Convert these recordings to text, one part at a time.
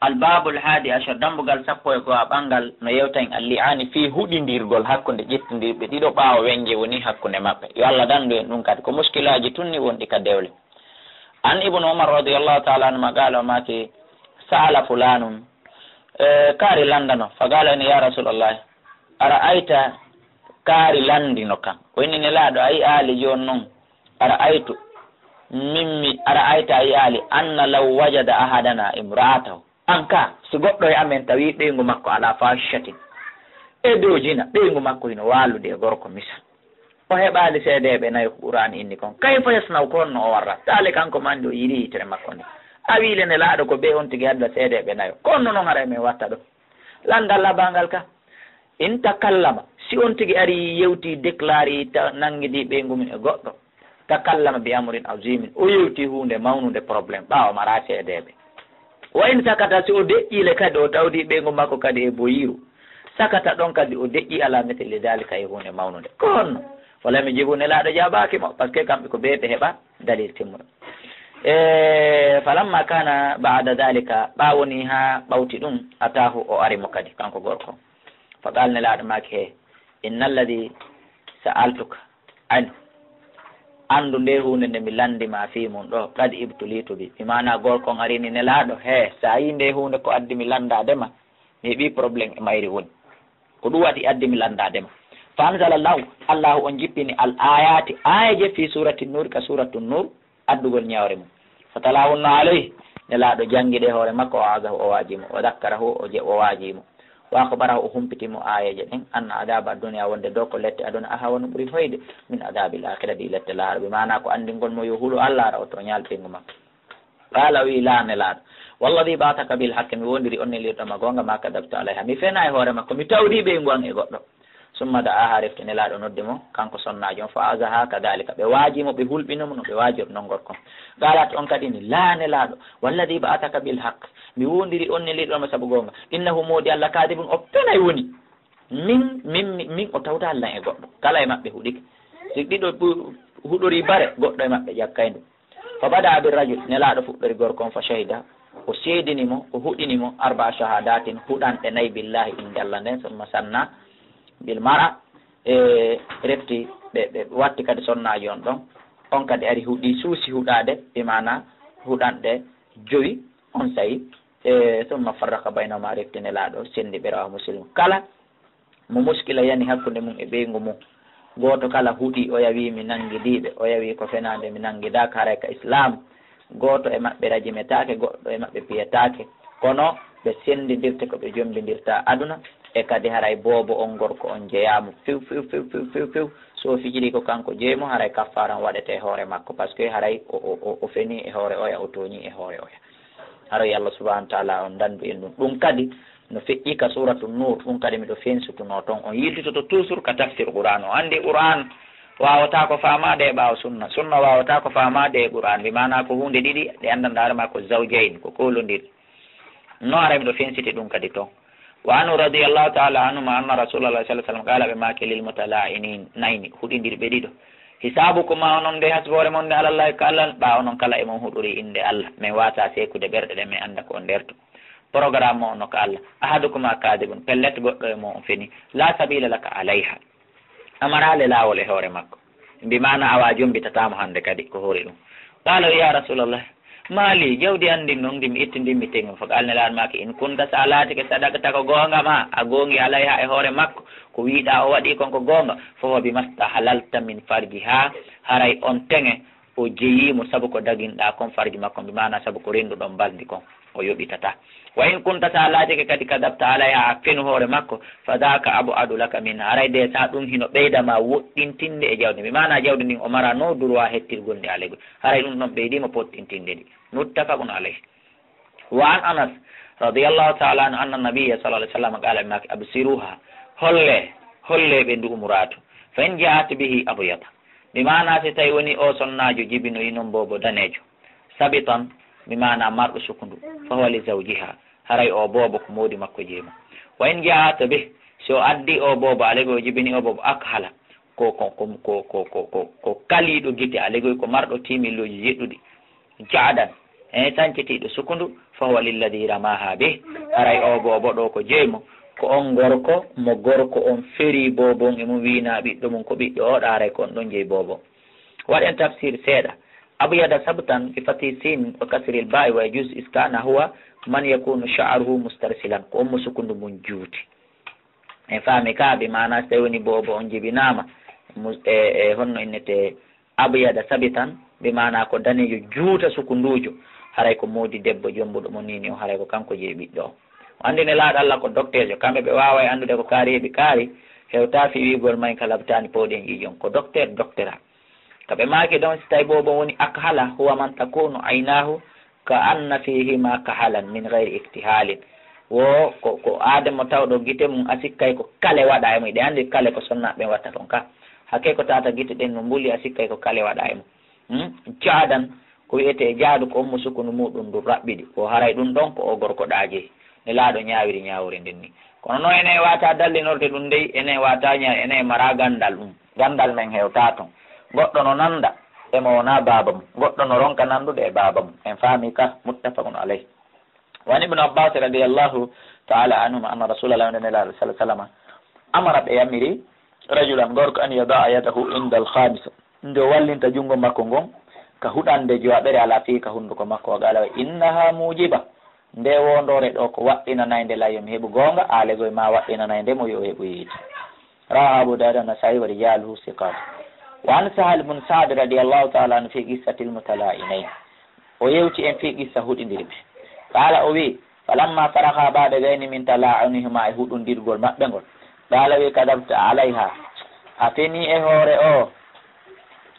albabul hadi ashar dambugal sappo e go'a ɓangal no yewta en alli'ani fi huɗidirgol hakkude ƴettidirɓe ɗiɗo ɓaawa wenge woni hakkunde maɓɓe yo Allah dandu en ɗum kadi ko muskilaji tunni wonɗi ka dewle. an ibnu umar radiallahu taala anuma qala o maki sa'ala fulanum kaari landano fa qala ene ya rasulallah ara ayta kaari landino kam o inni nelaɗo ayi aali joni noon ara aytu mimmi ara ayta ayi aali anna law wajada ahadana imra'atahu an ka so goɗɗo e amen tawi ɓeygu makko ala fashatin e dow jina ɓeygu makko hino walude e gorko misal o heɓali seedeɓe nayi ko ɓurani inni kon kayfa yasnaw ko honno o warra taale kanko mandi o yiri yitere makko nde a wiile ne laaɗo ko ɓe on tigui adda seedeɓe nayo konno noon hara men watta ɗo landal labangal ka in takallama si on tigui ari yewti déclare nanguidi ɓeygumin e goɗɗo takallama bi amurin azimin o yewti hunde mawnude probléme ɓawa mara seedeɓe wa in sakata si o deƴƴile kadi o tawdi ɓeygu makko kadi e boyiru sakata ɗon kadi o deƴƴi ala mithli dalika e hunde mawnude ko honno walami jibu nelaɗo jaɓaki mo par ce que kamɓe ko ɓeɓe heɓa dalil timmuɗo falamma kana ba'da dalika ɓawoni ha ɓawti ɗum atahu o arimo kadi kanko gorko fa qal nelaɗo maki he inna alladi sa'altuka an andu nde hunde nde mi landima fi mum ɗo kadi ibtulitu bi mana gorkon arini nelaɗo he sa yi nde hunde ko addi mi landadema mi heeɓi probléme e mayri woni ko ɗum waɗi addi mi landadema fa anzalallahu allahu on jippini al ayati ayaje fi surati nur ka suratu nur addugol ñawre mum fa talawunno alayhi nelaɗo jangguiɗe hoore makko o agahu o wajimo o dakkarahu o wajimo wa akhbarahu o humpitimo ayaje ɗen anna adaba duniya wonde dow ko lette aduna ahawanu ɓuuri hoyde min adabil akhirati ɗi lette laaɗo mana ko andingol mo yo huulo Allah ara o to ñaltingu makko qala wi la nelaɗo walladi bataka bil haqqi mi wondiri on nelirɗoma gonga ma kadabtu alayha mi fena e hoore makko mi tawdi ɓeygu an e goɗɗo summa da aha refte nelaɗo nodde mo kanko sonnajo on fa azaha kadalika ɓe waajimo ɓe hulɓinimo no ɓe waajir non gorko galat on kadi ni la nelaɗo walladi ba'ataka bil haqq mi wondiri on nelirɗoma saabu gonga innahu modi Allah kadibun o penay woni min o tawta Allah e goɗɗo kala e maɓɓe huuɗike si ɗiɗo huɗori bare goɗɗo e maɓɓe ƴakkaydu fa bada bir rajul nelaɗo fuɗɗori gorko on fa shahida o seedinimo o huɗinimo arba shahadatin huɗanɗe nayyi billahi inde Allah nden summa sanna bil mara refti ɓe watti kadi sonnaji on ɗon on kadi ari huuɗi suusi huuɗade bimana huuɗanɗe joyi on sayi summa farraka baynahuma refti nelaɗo sendi ɓe rawa muslim kala mo muskila yani hakkude mum e ɓeygu mum goto kala huuɗi o yawi mi nanguidiɓe o yawi ko fenade mi nanguidaka haray ka islam goto e maɓɓe rajimetake goɗɗo e maɓɓe piyetake kono ɓe sendidirte ko ɓe jombidirta aduna e kadi haray boobo on gorko on jeeyamo few so fijiri ko kanko jeeymo haray kaffaran waɗete e hoore makko par ce que haray o feni e hoore oya o tooñi e hoore oya haray Allah subahanahu wa taala on dandu en ɗum kadi no feƴƴi ka suratu nur ɗum kadi miɗo fensutuno toon on yiltitoto toujours ka tafsir qouran o andi qouran wawata ko famade e ɓaawa sunna wawata ko famade e qouran wi mana ko hunde ɗiɗi ɗe andandarema ko zawjayn ko kolodiri no ara miɗo fensiti ɗum kadi toon wa anu radiallahu taala anhuma anna rasulallah sallam qala ɓe make lil mutala'inin nayni huɗidirɓe ɗiɗo hisabukum ma onon nde hasbore mon nde alallahi ko Allah ɓawa noon kala emon huɗori inde Allah min wata sekude ɓerɗe ɗe min anda ko nder to programme o no ko Allah ahadukuma kadibun pellet goɗɗo e mo on feni la sabila laka alayha amarale lawol e hoore makko mbimana awa jombitatamo hande kadi ko hoori ɗum qala ya rasulallah maali jawdi andin noon ndi mi ittindinmi tengo fo qalne laan maki in kunta sa laatike sadakata ko goonga ma a goongi alayha e hoore makko ko wiiɗa o waɗi kon ko goonga fofo bi masta halalta min farji ha haray on tenge o jeyimo saabu ko daginɗa kon farji makko mbimana saabu ko renduɗon baldi kon o yoɓitata wa in kunta sa laatike kadi kadabta alayha a fenu hoore makko fadaka abu adulaka min haray de sa ɗum hino ɓeydama woɗɗintinde e jawdi mbimana jawdi ndin o mara no droit hettirgol ndi alegol haray ɗum ɗon ɓeydima poɗɗintinde ɗi muttafaqun alayhi wa an anas radiyallahu ta'ala anhu anna nabiyya sallallahu alaihi wasallam qala maki absiruha holle ɓe ndu umratu fa in ja'at bihi abyata bimana si tawi woni o sonnajo jibino yinon bobo danejo sabitan bimana marɗo sukundu fa huwa li zawjiha haray o bobo ko modi makko jeema wa in ja'at bihi so addi o bobo alego jibini o bobo akhala ko kaliɗo gite alego ko marɗo timilloji jeɗɗuɗi jaadan e tancitiɗo sukundu fa huwa lilladi ramaha bih aray o bobo ɗo ko jeymo ko on gorko mo gorko on feri bobon emo wina ɓiɗɗo mum ko ɓiɗɗo oɗa aray ko on ɗon jeyi bobo waɗen tafsir seeɗa abyada sabtan bi fati sin wa kasri al ba'i wa yajuz iskana huwa man yakunu sha'ruhu mustarsilan ko on mo sukundu mum juuti en faami ka bi mana so woni bobo on jibinama e honno innete abyada sabitan bi mana ko danejo juuta sukundujo haray ko modi debbo jombuɗo mo nini o haray ko kanko jeyi ɓiɗɗo o andine laaɗo Allah ko docteur jo kamɓe ɓe wawa e andude ko kaariɓe kaari hewta fi wigol may ka labtani pawɗen ƴiƴon ko docteur kaɓe maaki ɗon si tawi bobo woni akhala huwa man takunu aynahu ka anna fihima kahalan min gayri iktihalin wo ko adamo tawɗo guite mum a sikkay ko kale waɗa e mum ɗe andi kale ko sonnaɓe watta toon ka hakke ko tata guite ɗen no mbuli a sikkay ko kale waɗa e mum jaadan ko wiyete jaadu ko ommo sukunu muɗum ndu raɓɓiɗi ko haray ɗum ɗon ko o gorko ɗaaje ne laaɗo ñaawiri ñaawri nden ni kono noon ene wata dallinorde ɗum ndey ene wata ña ene mara gandal ɗum gandal men hewta toon goɗɗo no nanda emo wona baba mum goɗɗo no ronka nandude e baba mum en faami ka muttafaqun alayh wani ibnu abbas radiallahu taala anhuma anna rasulallah nelaɗo sah sallama amara ɓe yamiri rajulan gorko an yadaa yadahu inda al khamisa nde wallinta junngo makko ngon ka huɗande jowaɓere ala fi ka hunduko makko o gala innaha mujiba nde wondore ɗo ko waɗɗinanayde la yomi heeɓu gonga alegoye ma waɗɗinanayde mo yo heeɓu yiiti rawa abu dawud nasai wa rijaluhu siqat wa an sahal bun saad radiallahu taala anu fi qissati lmutala'inayn o yewti en fi qissa huɗidirɓe qala o wi falamma faraha ba'da gayni min tala'unihima e huɗodirgol maɓɓe ngol qala wi kadabtu alayha a feni e hoore o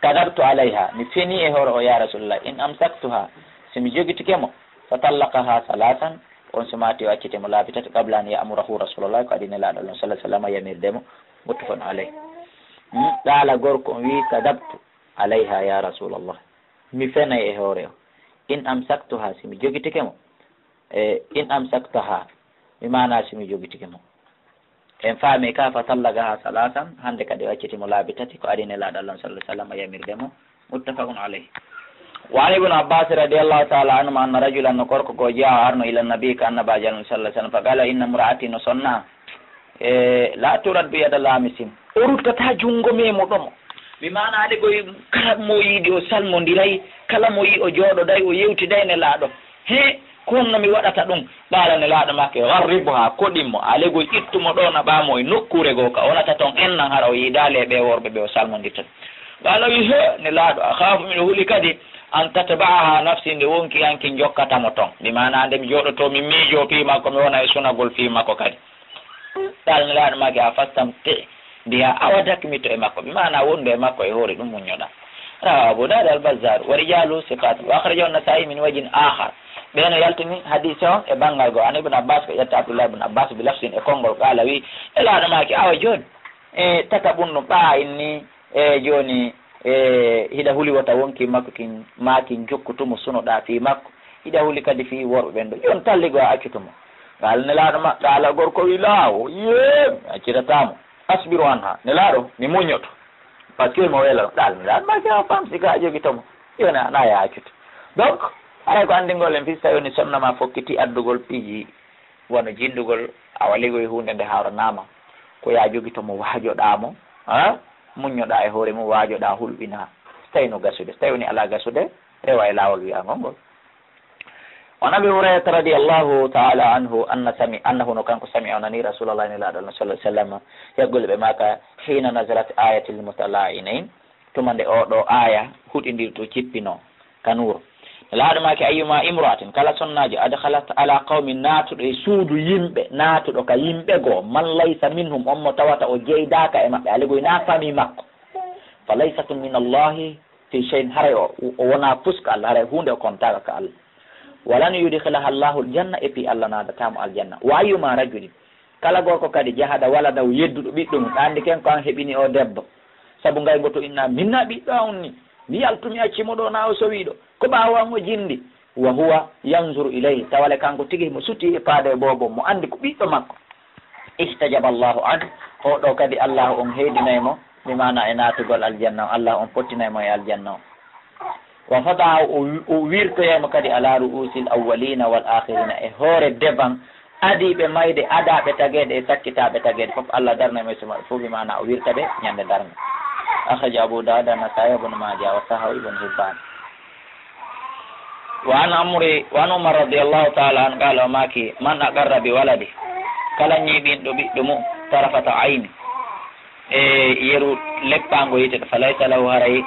kadabtu alayha mi feni e hoore o ya rasulullah in amsaktuha somi jogitikemo fatallaqaha salasan on so mati o accitemo laabi tati qabla an ya'murahu rasulullah ko adine laaɗo ɗon sallah sallam yamirdemo muttafaqun alayh ɗaala gorko on wi kadabtu alayha ya rasulallah mi fenay e hoore o in amsaktuha somi jogitikemo in amsaktaha mi mana somi jogitikemo en faami ka fatallaqaha salasan hande kadi o accitemo laabi tati ko adine laaɗo ɗon sallah sallam yamirdemo muttafaqun alayh وعن ابن عباس رضي الله تعالى عنهما أن رجلا نكرك جاء أرنو إلى النبي كأن باجل صلى الله عليه وسلم فقال إن امرأتي نصنع لا ترد بيد اللامسين أرد كتا جنغو ميمو دمو بمعنى عليك كلا مويدي وسلمو ديلاي كلا موي أجودو داي ويوتي داي نلادو هي كون نمي وقتا دون بالا نلادو ماكي غربها كوديمو عليك إتمو دونا بامو نكوري غوكا ونتاتون إنن هارو يدالي بيور بيبي وسلمو ديتل قالوا يه نلادو أخاف من هولي كدي an tatba'aha nafsi nde wonki yanki jokkatamo ton mi mana nde mi joɗoto mi miijo fi makko mi wona e sunagol fi makko kadi dalmilaɗo maki a fastam te mbiya awadakmito e makko mi mana wondu e makko e hoore ɗum muñoɗa rawa abu dawud al-bazzar wa rijalu siqat wa akhrajahu an-nasa'i min wajhin akhar ɓeno yaltini hadise on e banggal go an ibn abbas ko ƴetta abdoullah ibn abbas bi lafsin e konngol qala wi elaɗo maki awa joni e tata ɓunnu ɓa inni e joni hiɗa huli wata wonki makko kin makin jokkutumo sunoɗa fi makko hiɗa huli kadi fi worɓe ɓen ɗo jon talligo a accutumo ngal nelaɗo maɓɓe ala gorko wi laawo ye mi accitatamo asbiru anha nelaɗo mi muñoto par ce que mo weela ɗal nelaɗo maki a famsi ka jogitomo yone ana ya accuto donc aray ko andigol en fis tawi woni sonnama fokkiti addugol piiji wono jindugol a waligoye hunde nde hawranama ko ya jogitomo waajoɗamo a muñoɗa e hoore mum waajoɗa hulɓina so tawi no gasude so tawi woni ala gasude rewa e laawol wiyagol ngol on abi hurayrata radiallahu taala anhu annahu no kanko sami o nani rasulallah ni laaɗo sallah sallam yaggole ɓe maka hina nazalat ayatil mutala'inain tuma nde oɗo aya huɗidirto cippino kanuro laaɗo make ayyuma imra'atin kala sonnaji adhalat ala qawmin natuɗo e suudu yimɓe natuɗo ka yimɓe goo man laysa minhum on mo tawata o jeydaka e maɓɓe aligoy na fami makko fa laysatun min allahi fi cheyin haray o wona puska allah haray hunde o kontaka ka allah walan yudkhilaha allahu aljanna e pi allah nadatamo aljanna wa ayyuma rajulin kala gorko kadi jahada waladaw yedduɗo ɓiɗɗo mum andi ken ko an heɓini o debbo saabu ngay goto inna minna ɓiɗɗo on ni mi yaltumi accimo ɗo na o sowiɗo ko ɓawamo jindi wa huwa yanzuru ilayhi tawale kanko tigui mo suti e paade bobo mo andi ko ɓiɗɗo makko istajaba allahu an oɗo kadi allah on heydinaymo mi mana e natugol aljanna o allah on pottinaymo e aljanna o wa fada o wirtoyama kadi ala ru'usil awwalina wal akhirina e hoore deban adiɓe mayde adaɓe taguede e sakkitaɓe taguede foof Allah darna meso maɓɓe fof bimana o wirta ɓe ñande darga akhaja Abu Dawud an-Nasa'i ibn Majah wa sahahu ibn Hibban wa an Umar radiyallahu ta'ala an qala maki man aqarra bi waladi kala ñiɓinɗo ɓiɗɗo mum tarafata ayni e yeru leppango yitete falaysa lahu haray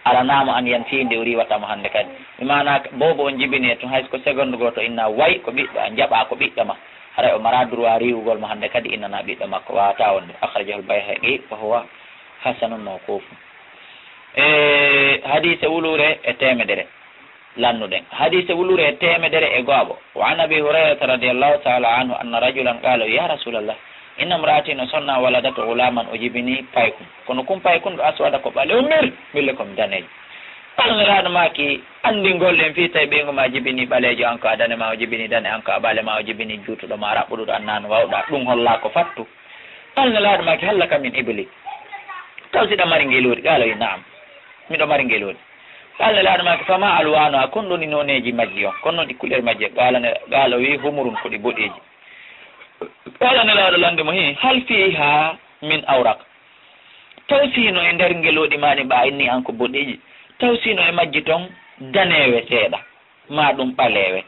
alanama an yantinde o riwatamo hande kadi bimana bobo on jibini e tun hayso ko seconde goto inna way ko ɓiɗɗo a jaɓa ko ɓiɗɗo ma haray o mara droit riwugol mo hande kadi innana ɓiɗɗo makko wawata wonde akhrajahu al-Bayhaqi fa huwa hasanun mawqufun hadise wulure e temedere lannuɗen hadise wulure e temedere e goaɓo wa an Abi Hurayrata radiyallahu ta'ala anhu anna rajulan qala ya rasulallah inna imraati no sonna waladata gulaman o jibini paykun kono kum paykun ɗo aswada ko ɓaale o mille komi danejo ɓalniraɗo maki andi golɗen fi tawi ɓeygu ma jibini ɓalejo an ko a dane ma o jibini dane an ko a ɓaale ma o jibini juutuɗo ma raɓɓuɗuɗo annano wawɗa ɗum holla ko fattu ɓalniraɗo maki halla kam min ibli taw siɗa mari ngeluɗi qala wi naam miɗo mari ngeluɗi ɓalniraɗo maki fama alwano a kon ɗoni noneji majji on kon noon ɗi couleur majji qala wi humurun ko ɗi boɗeji qala nelaɗo lande mo hi hal fiha min awrak taw sino e nder ngeloɗi mani ɓa inni an ko boɗeji taw sino e majji toon danewe seeɗa ma ɗum ɓalewe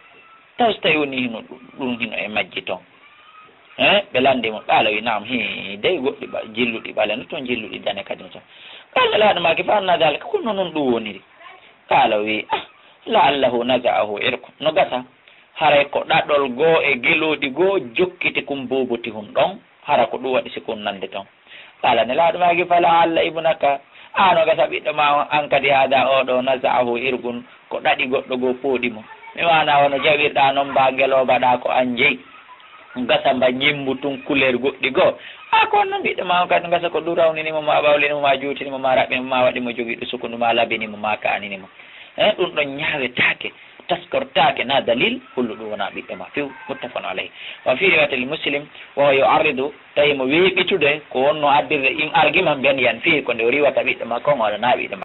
taw so tawi woni hino ɗum hino e majji toon ɓe landimo qala wi nam hi dey goɗɗi jilluɗi ɓale no toon jilluɗi dane kadi no toon qala nelaɗo maki fa anna dalika kono noon ɗum woniri qala wi la allahu naza'ahu irko no gasa haray ko ɗaɗɗol goo e geloɗi goo jokkiti kum boboti hum ɗon hara ko ɗum waɗi sikon nande toon qala nelaɗo maki fala allah ibnaka ano gasa ɓiɗɗo ma an kadi haada oɗo naza'ahu irgun ko ɗaɗi goɗɗo goo pooɗi mo mi wana wono jawirɗa noon mba gelobaɗa ko an jeyi gasa mba ñimbu tun couleur goɗɗi goo a ko noon ɓiɗɗo ma kadi gasa ko ɗum rawninimo ma ɓawlinimo ma juutinimo ma raɓɓinimo ma waɗimo jogiɗo sukundu ma labinimo ma kaninimo ɗum ɗon ñawetake taskortake na dalil kullu ɗum wona ɓiɓɓe ma few muttafaqun alayhi wa fi riwayatil muslim wa yu'arridu tawi mo weeɓitude ko wonno addirde in argument ben yan fi ko nde o riwata ɓiɗɗo makko on waɗana ɓiɗɗo